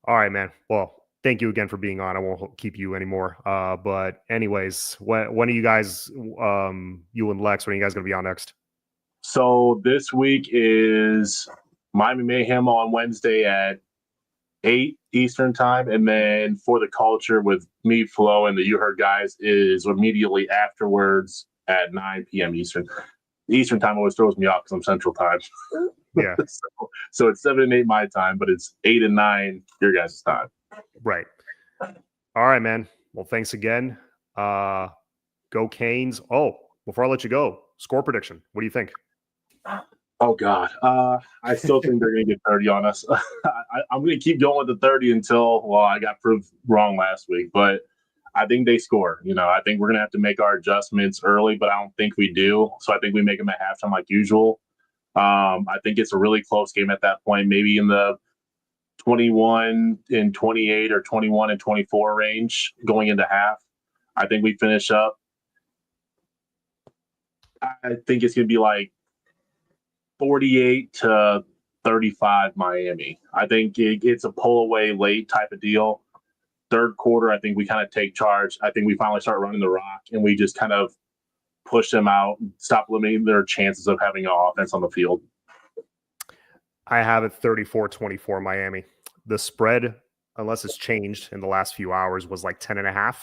All right, man. Well, thank you again for being on. I won't keep you anymore. But anyways, when are you guys, you and Lex, when are you guys going to be on next? So this week is Miami Mayhem on Wednesday at 8 Eastern time. And then For the Culture with me, Flo, and the You Heard guys is immediately afterwards at 9 p.m. Eastern. Eastern time always throws me off because I'm Central time. Yeah. So it's 7 and 8 my time, but it's 8 and 9 your guys' time. Right. All right, man. Well, thanks again. Go Canes. Oh, before I let you go, score prediction. What do you think? Oh God, I still think they're going to get 30 on us. I'm going to keep going with the 30 until I got proved wrong last week. But I think they score. I think we're going to have to make our adjustments early, but I don't think we do. So I think we make them at halftime like usual. I think it's a really close game at that point, maybe in the 21 and 28 or 21 and 24 range going into half. I think we finish up. I think it's going to be like 48 to 35 Miami. I think it's a pull away late type of deal. Third quarter, I think we kind of take charge. I think we finally start running the rock and we just kind of push them out, stop limiting their chances of having an offense on the field. I have it 34-24 Miami. The spread, unless it's changed in the last few hours, was like 10.5.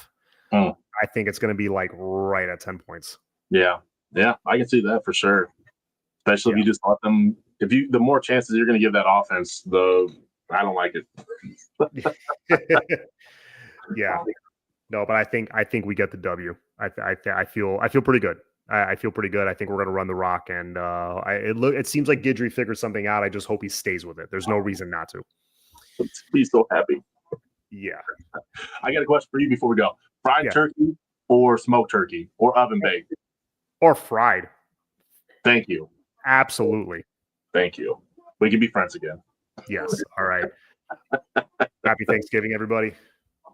I think it's going to be like right at 10 points. Yeah, I can see that for sure. Especially if you just let them. The more chances you're going to give that offense, I don't like it. Yeah, no, but I think we get the W. I feel pretty good. I feel pretty good. I think we're going to run the rock, and it seems like Guidry figures something out. I just hope he stays with it. There's no reason not to. He's so happy. Yeah. I got a question for you before we go. Fried turkey or smoked turkey or oven baked? Or fried. Thank you. Absolutely. Thank you. We can be friends again. Yes. All right. Happy Thanksgiving, everybody.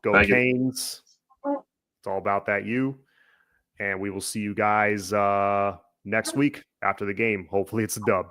Go Thank Canes. It's all about that U. And we will see you guys next week after the game. Hopefully it's a dub.